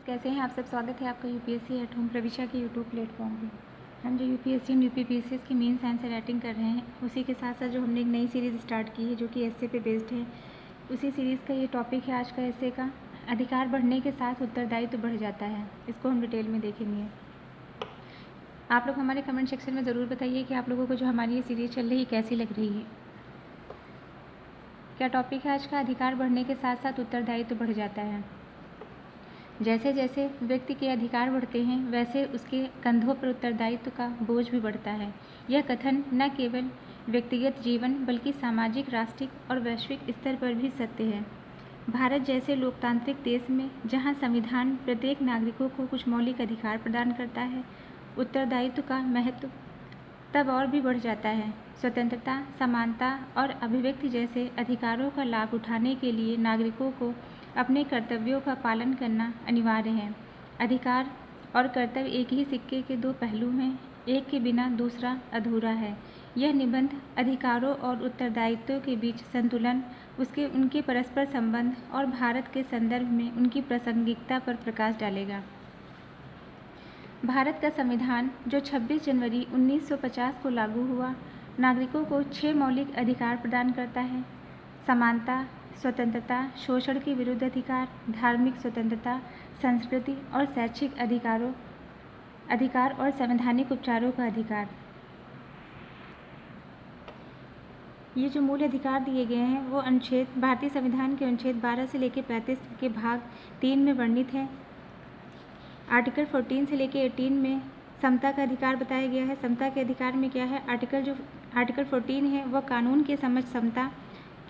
कैसे हैं आप सब। स्वागत है आपका यूपीएससी एट होम प्रविशा के यूट्यूब प्लेटफॉर्म पे। हम जो यूपीएससी एंड यूपीपीएससी की मेंस आंसर राइटिंग कर रहे हैं, उसी के साथ साथ जो हमने एक नई सीरीज़ स्टार्ट की है जो कि एस्से पे बेस्ड है, उसी सीरीज़ का ये टॉपिक है आज का एस्से का। अधिकार बढ़ने के साथ उत्तरदायित्व बढ़ जाता है। इसको हम डिटेल में देखेंगे। आप लोग हमारे कमेंट सेक्शन में ज़रूर बताइए कि आप लोगों को जो हमारी ये सीरीज़ चल रही है कैसी लग रही है। क्या टॉपिक है आज का? अधिकार बढ़ने के साथ साथ उत्तरदायित्व बढ़ जाता है। जैसे जैसे व्यक्ति के अधिकार बढ़ते हैं वैसे उसके कंधों पर उत्तरदायित्व का बोझ भी बढ़ता है। यह कथन न केवल व्यक्तिगत जीवन बल्कि सामाजिक, राष्ट्रीय और वैश्विक स्तर पर भी सत्य है। भारत जैसे लोकतांत्रिक देश में जहां संविधान प्रत्येक नागरिकों को कुछ मौलिक अधिकार प्रदान करता है, उत्तरदायित्व का महत्व तब और भी बढ़ जाता है। स्वतंत्रता, समानता और अभिव्यक्ति जैसे अधिकारों का लाभ उठाने के लिए नागरिकों को अपने कर्तव्यों का पालन करना अनिवार्य है। अधिकार और कर्तव्य एक ही सिक्के के दो पहलू हैं, एक के बिना दूसरा अधूरा है। यह निबंध अधिकारों और उत्तरदायित्वों के बीच संतुलन, उनके परस्पर संबंध और भारत के संदर्भ में उनकी प्रासंगिकता पर प्रकाश डालेगा। भारत का संविधान जो 26 जनवरी 1950 को लागू हुआ, नागरिकों को 6 मौलिक अधिकार प्रदान करता है: समानता, स्वतंत्रता, शोषण के विरुद्ध अधिकार, धार्मिक स्वतंत्रता, संस्कृति और शैक्षिक अधिकार और संवैधानिक उपचारों का अधिकार। ये जो मूल अधिकार दिए गए हैं वो अनुच्छेद भारतीय संविधान के अनुच्छेद 12 से लेकर 35 के भाग 3 में वर्णित है। आर्टिकल 14 से लेकर 18 में समता का अधिकार बताया गया है। समता के अधिकार में क्या है? आर्टिकल 14 है वह कानून के समक्ष समता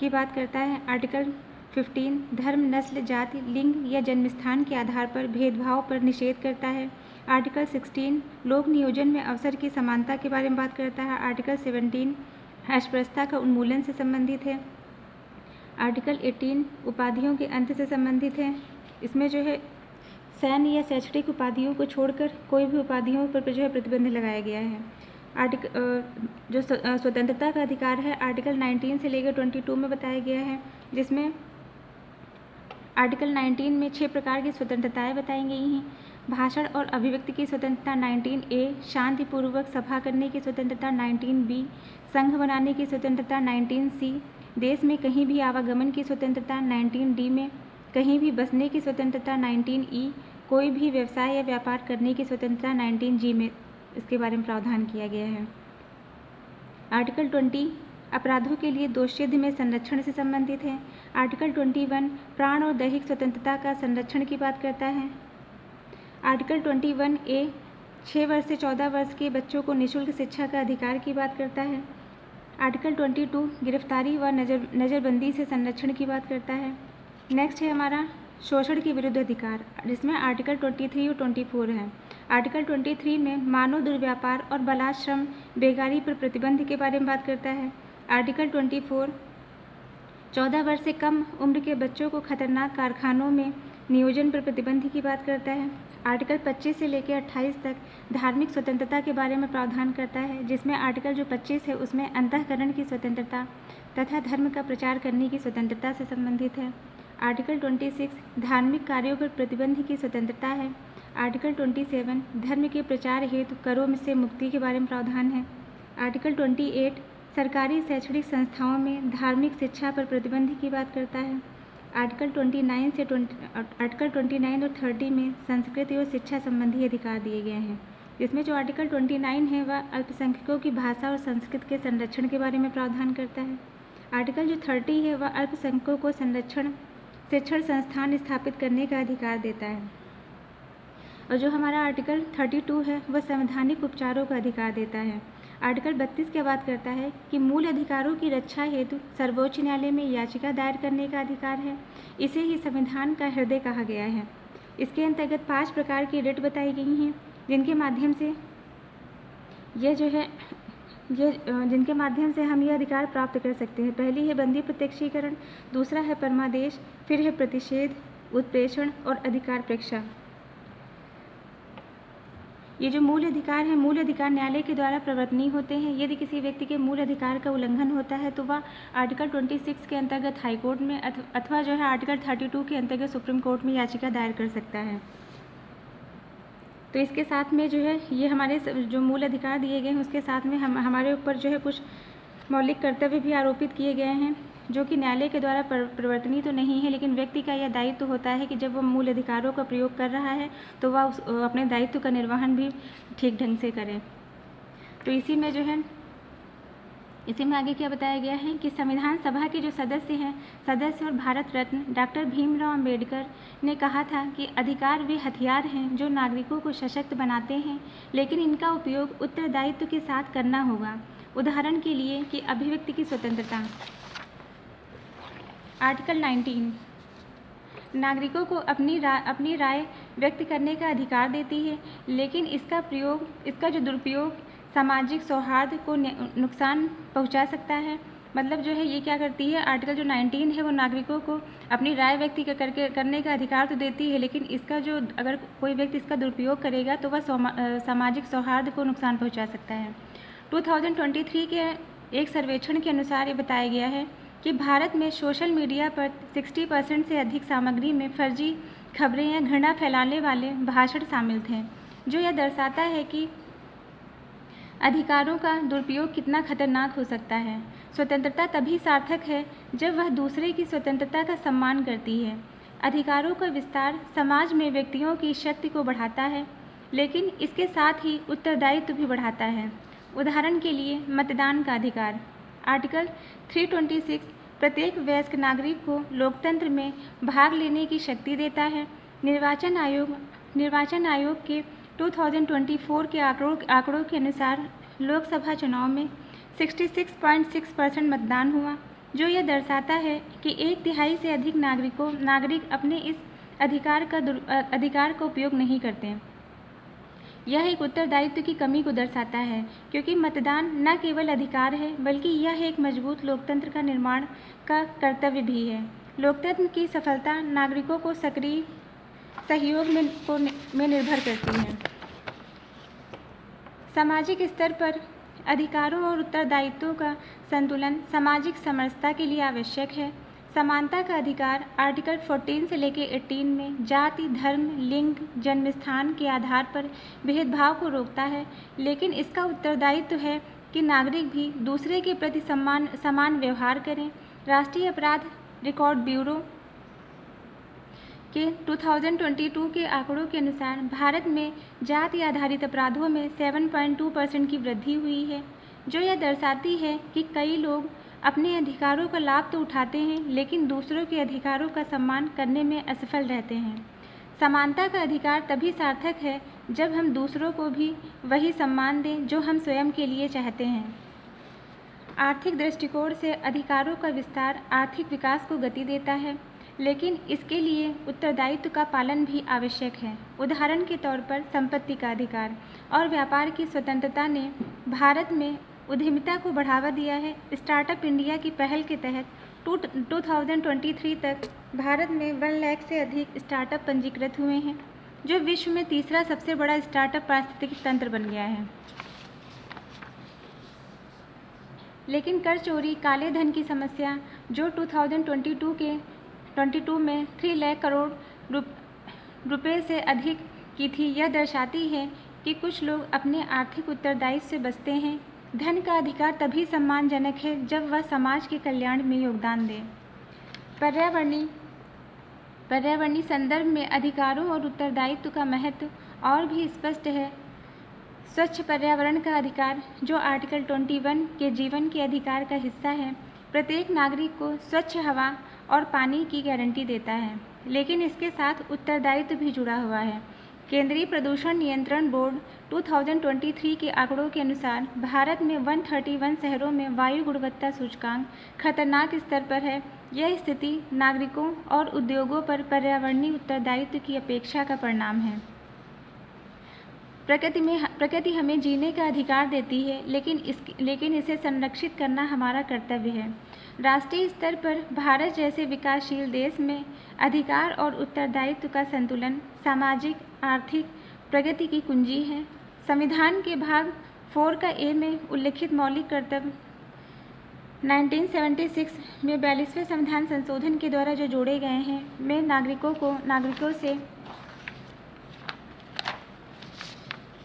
की बात करता है। आर्टिकल 15 धर्म, नस्ल, जाति, लिंग या जन्मस्थान के आधार पर भेदभाव पर निषेध करता है। आर्टिकल 16 लोक नियोजन में अवसर की समानता के बारे में बात करता है। आर्टिकल 17 अस्पृश्यता का उन्मूलन से संबंधित है। आर्टिकल 18 उपाधियों के अंत से संबंधित है। इसमें जो है सैन्य या शैक्षणिक उपाधियों को छोड़कर कोई भी उपाधियों पर जो है प्रतिबंध लगाया गया है। जो स्वतंत्रता का अधिकार है आर्टिकल 19 से लेकर 22 में बताया गया है, जिसमें आर्टिकल 19 में 6 प्रकार की स्वतंत्रताएं बताई गई हैं। भाषण और अभिव्यक्ति की स्वतंत्रता 19A, शांतिपूर्वक सभा करने की स्वतंत्रता 19B, संघ बनाने की स्वतंत्रता 19C, देश में कहीं भी आवागमन की स्वतंत्रता 19D में, कहीं भी बसने की स्वतंत्रता 19E, कोई भी व्यवसाय या व्यापार करने की स्वतंत्रता 19G में इसके बारे में प्रावधान किया गया है। आर्टिकल 20 अपराधों के लिए दोषसिद्धि में संरक्षण से संबंधित है। आर्टिकल 21 प्राण और दैहिक स्वतंत्रता का संरक्षण की बात करता है। आर्टिकल 21A 6 वर्ष से 14 वर्ष के बच्चों को निःशुल्क शिक्षा का अधिकार की बात करता है। आर्टिकल 22 गिरफ्तारी व नज़रबंदी से संरक्षण की बात करता है। नेक्स्ट है हमारा शोषण के विरुद्ध अधिकार, जिसमें आर्टिकल 23 और 24 है। आर्टिकल 23 में मानव दुर्व्यापार और बालाश्रम, बेगारी पर प्रतिबंध के बारे में बात करता है। आर्टिकल 24 14 वर्ष से कम उम्र के बच्चों को खतरनाक कारखानों में नियोजन पर प्रतिबंध की बात करता है। आर्टिकल 25 से लेकर 28 तक धार्मिक स्वतंत्रता के बारे में प्रावधान करता है, जिसमें आर्टिकल जो 25 है उसमें अंतःकरण की स्वतंत्रता तथा धर्म का प्रचार करने की स्वतंत्रता से संबंधित है। आर्टिकल 26 धार्मिक कार्यों पर प्रतिबंध की स्वतंत्रता है। आर्टिकल 27 धर्म के प्रचार हेतु करों से मुक्ति के बारे में प्रावधान है। आर्टिकल 28 सरकारी शैक्षणिक संस्थाओं में धार्मिक शिक्षा पर प्रतिबंध की बात करता है। आर्टिकल 29 और 30 में संस्कृति और शिक्षा संबंधी अधिकार दिए गए हैं, जिसमें जो आर्टिकल 29 है वह अल्पसंख्यकों की भाषा और संस्कृति के संरक्षण के बारे में प्रावधान करता है। आर्टिकल जो 30 है वह अल्पसंख्यकों को शिक्षण संस्थान स्थापित करने का अधिकार देता है। और जो हमारा आर्टिकल 32 है वह संवैधानिक उपचारों का अधिकार देता है। आर्टिकल 32 क्या बात करता है कि मूल अधिकारों की रक्षा हेतु सर्वोच्च न्यायालय में याचिका दायर करने का अधिकार है। इसे ही संविधान का हृदय कहा गया है। इसके अंतर्गत 5 प्रकार की रिट बताई गई हैं, जिनके माध्यम से हम यह अधिकार प्राप्त कर सकते हैं। पहली है बंदी प्रत्यक्षीकरण, दूसरा है परमादेश, फिर है प्रतिषेध, उत्प्रेषण और अधिकार प्रेक्षा। ये जो मूल अधिकार है, मूल अधिकार न्यायालय के द्वारा प्रवर्तनीय होते हैं। यदि किसी व्यक्ति के मूल अधिकार का उल्लंघन होता है तो वह आर्टिकल 26 के अंतर्गत हाईकोर्ट में अथवा जो है आर्टिकल 32 के अंतर्गत सुप्रीम कोर्ट में याचिका दायर कर सकता है। तो इसके साथ में जो है ये हमारे जो मूल अधिकार दिए गए हैं उसके साथ में हमारे ऊपर जो है कुछ मौलिक कर्तव्य भी आरोपित किए गए हैं, जो कि न्यायालय के द्वारा परिवर्तनीय तो नहीं है, लेकिन व्यक्ति का यह दायित्व तो होता है कि जब वह मूल अधिकारों का प्रयोग कर रहा है तो वह अपने दायित्व का निर्वहन भी ठीक ढंग से करे। तो इसी में आगे क्या बताया गया है कि संविधान सभा के जो सदस्य और भारत रत्न डॉक्टर भीमराव अंबेडकर ने कहा था कि अधिकार वे हथियार हैं जो नागरिकों को सशक्त बनाते हैं, लेकिन इनका उपयोग उत्तरदायित्व के साथ करना होगा। उदाहरण के लिए कि अभिव्यक्ति की स्वतंत्रता। आर्टिकल 19 नागरिकों को अपनी राय व्यक्त करने का अधिकार देती है, लेकिन इसका जो दुरुपयोग सामाजिक सौहार्द को नुकसान पहुंचा सकता है। मतलब जो है ये क्या करती है, आर्टिकल जो 19 है वो नागरिकों को अपनी राय व्यक्त करने का अधिकार तो देती है, लेकिन इसका जो अगर कोई व्यक्ति इसका दुरुपयोग करेगा तो वह सामाजिक सौहार्द को नुकसान पहुंचा सकता है। 2023 के एक सर्वेक्षण के अनुसार ये बताया गया है कि भारत में सोशल मीडिया पर 60% से अधिक सामग्री में फर्जी खबरें या घृणा फैलाने वाले भाषण शामिल थे, जो यह दर्शाता है कि अधिकारों का दुरुपयोग कितना खतरनाक हो सकता है। स्वतंत्रता तभी सार्थक है जब वह दूसरे की स्वतंत्रता का सम्मान करती है। अधिकारों का विस्तार समाज में व्यक्तियों की शक्ति को बढ़ाता है, लेकिन इसके साथ ही उत्तरदायित्व भी बढ़ाता है। उदाहरण के लिए निर्वाचन का अधिकार। आर्टिकल 326 प्रत्येक वयस्क नागरिक को लोकतंत्र में भाग लेने की शक्ति देता है। निर्वाचन आयोग के 2024 के आंकड़ों के अनुसार लोकसभा चुनाव में 66.6% मतदान हुआ, जो यह दर्शाता है कि 1/3 से अधिक नागरिक अपने इस अधिकार का उपयोग नहीं करते। यह एक उत्तरदायित्व की कमी को दर्शाता है, क्योंकि मतदान न केवल अधिकार है बल्कि यह एक मजबूत लोकतंत्र का निर्माण का कर्तव्य भी है। लोकतंत्र की सफलता नागरिकों को सक्रिय सहयोग में निर्भर करती है। सामाजिक स्तर पर अधिकारों और उत्तरदायित्वों का संतुलन सामाजिक समरसता के लिए आवश्यक है। समानता का अधिकार आर्टिकल 14 से लेकर 18 में जाति, धर्म, लिंग, जन्मस्थान के आधार पर भेदभाव को रोकता है, लेकिन इसका उत्तरदायित्व है कि नागरिक भी दूसरे के प्रति समान व्यवहार करें। राष्ट्रीय अपराध रिकॉर्ड ब्यूरो के 2022 के आंकड़ों के अनुसार भारत में जाति आधारित अपराधों में 7.2% की वृद्धि हुई है, जो यह दर्शाती है कि कई लोग अपने अधिकारों का लाभ तो उठाते हैं, लेकिन दूसरों के अधिकारों का सम्मान करने में असफल रहते हैं। समानता का अधिकार तभी सार्थक है जब हम दूसरों को भी वही सम्मान दें जो हम स्वयं के लिए चाहते हैं। आर्थिक दृष्टिकोण से अधिकारों का विस्तार आर्थिक विकास को गति देता है, लेकिन इसके लिए उत्तरदायित्व का पालन भी आवश्यक है। उदाहरण के तौर पर संपत्ति का अधिकार और व्यापार की स्वतंत्रता ने भारत में उद्यमिता को बढ़ावा दिया है। स्टार्टअप इंडिया की पहल के तहत 2023 तक भारत में 1 लाख से अधिक स्टार्टअप पंजीकृत हुए हैं, जो विश्व में तीसरा सबसे बड़ा स्टार्टअप पारिस्थितिकी तंत्र बन गया है। लेकिन कर चोरी, काले धन की समस्या, जो 2022 में 3 लाख करोड़ रुपए से अधिक की थी, यह दर्शाती है कि कुछ लोग अपने आर्थिक उत्तरदायित्व से बचते हैं। धन का अधिकार तभी सम्मानजनक है जब वह समाज के कल्याण में योगदान दे। पर्यावरणीय संदर्भ में अधिकारों और उत्तरदायित्व का महत्व और भी स्पष्ट है। स्वच्छ पर्यावरण का अधिकार, जो आर्टिकल 21 के जीवन के अधिकार का हिस्सा है, प्रत्येक नागरिक को स्वच्छ हवा और पानी की गारंटी देता है, लेकिन इसके साथ उत्तरदायित्व भी जुड़ा हुआ है। केंद्रीय प्रदूषण नियंत्रण बोर्ड 2023 के आंकड़ों के अनुसार भारत में 131 शहरों में वायु गुणवत्ता सूचकांक खतरनाक स्तर पर है। यह स्थिति नागरिकों और उद्योगों पर पर्यावरणीय उत्तरदायित्व की अपेक्षा का परिणाम है। प्रकृति हमें जीने का अधिकार देती है, लेकिन इसे संरक्षित करना हमारा कर्तव्य है। राष्ट्रीय स्तर पर भारत जैसे विकासशील देश में अधिकार और उत्तरदायित्व का संतुलन सामाजिक आर्थिक प्रगति की कुंजी है। संविधान के भाग 4 का ए में उल्लिखित मौलिक कर्तव्य 1976 में 42वें संविधान संशोधन के द्वारा जो जोड़े गए हैं, में नागरिकों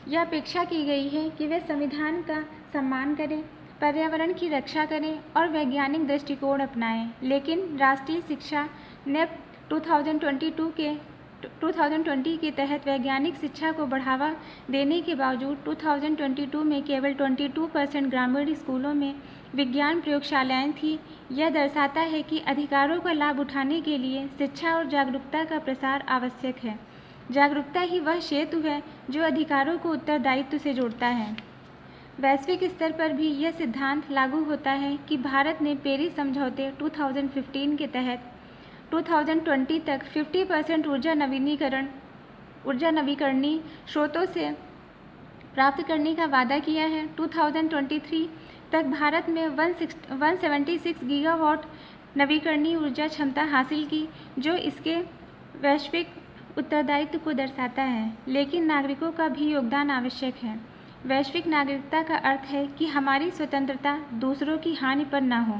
यह अपेक्षा की गई है कि वे संविधान का सम्मान करें, पर्यावरण की रक्षा करें और वैज्ञानिक दृष्टिकोण अपनाएं। लेकिन राष्ट्रीय शिक्षा नीति 2020 के तहत वैज्ञानिक शिक्षा को बढ़ावा देने के बावजूद 2022 में केवल 22% ग्रामीण स्कूलों में विज्ञान प्रयोगशालाएं थीं। यह दर्शाता है कि अधिकारों का लाभ उठाने के लिए शिक्षा और जागरूकता का प्रसार आवश्यक है। जागरूकता ही वह सेतु है जो अधिकारों को उत्तरदायित्व से जोड़ता है। वैश्विक स्तर पर भी यह सिद्धांत लागू होता है कि भारत ने पेरिस समझौते 2015 के तहत 2020 तक 50% ऊर्जा नवीकरणीय स्रोतों से प्राप्त करने का वादा किया है। 2023 तक भारत में 176 गीगावाट नवीकरणीय ऊर्जा क्षमता हासिल की, जो इसके वैश्विक उत्तरदायित्व को दर्शाता है। लेकिन नागरिकों का भी योगदान आवश्यक है। वैश्विक नागरिकता का अर्थ है कि हमारी स्वतंत्रता दूसरों की हानि पर न हो।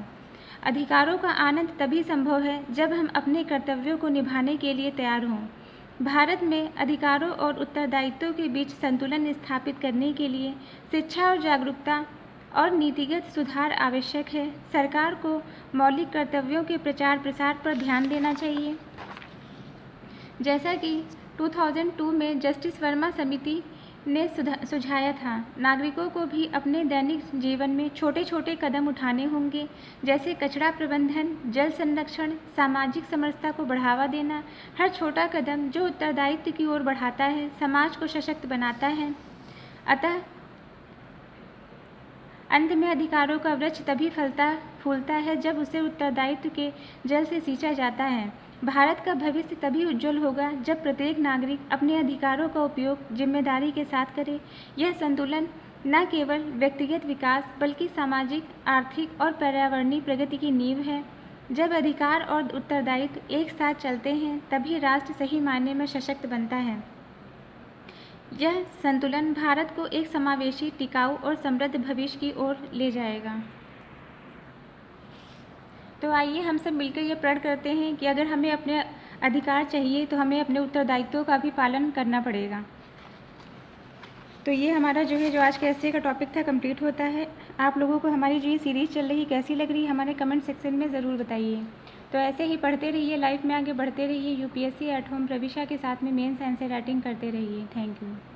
अधिकारों का आनंद तभी संभव है जब हम अपने कर्तव्यों को निभाने के लिए तैयार हों। भारत में अधिकारों और उत्तरदायित्वों के बीच संतुलन स्थापित करने के लिए शिक्षा और जागरूकता और नीतिगत सुधार आवश्यक है। सरकार को मौलिक कर्तव्यों के प्रचार प्रसार पर ध्यान देना चाहिए। जैसा कि 2002 में जस्टिस वर्मा समिति ने सुझाया था, नागरिकों को भी अपने दैनिक जीवन में छोटे छोटे कदम उठाने होंगे, जैसे कचरा प्रबंधन, जल संरक्षण, सामाजिक समरसता को बढ़ावा देना। हर छोटा कदम जो उत्तरदायित्व की ओर बढ़ाता है, समाज को सशक्त बनाता है। अतः अंत में अधिकारों का वृक्ष तभी फलता फूलता है जब उसे उत्तरदायित्व के जल से सींचा जाता है। भारत का भविष्य तभी उज्जवल होगा जब प्रत्येक नागरिक अपने अधिकारों का उपयोग जिम्मेदारी के साथ करे। यह संतुलन न केवल व्यक्तिगत विकास बल्कि सामाजिक, आर्थिक और पर्यावरणीय प्रगति की नींव है। जब अधिकार और उत्तरदायित्व एक साथ चलते हैं तभी राष्ट्र सही मायने में सशक्त बनता है। यह संतुलन भारत को एक समावेशी, टिकाऊ और समृद्ध भविष्य की ओर ले जाएगा। तो आइए हम सब मिलकर ये प्रण करते हैं कि अगर हमें अपने अधिकार चाहिए तो हमें अपने उत्तरदायित्वों का भी पालन करना पड़ेगा। तो ये हमारा जो है आज के एस्से का टॉपिक था, कंप्लीट होता है। आप लोगों को हमारी जो ये सीरीज़ चल रही कैसी लग रही है हमारे कमेंट सेक्शन में ज़रूर बताइए। तो ऐसे ही पढ़ते रहिए, लाइफ में आगे बढ़ते रहिए। यूपीएससी एट होम प्रविशा के साथ में मेंस एंसर राइटिंग करते रहिए। Thank you.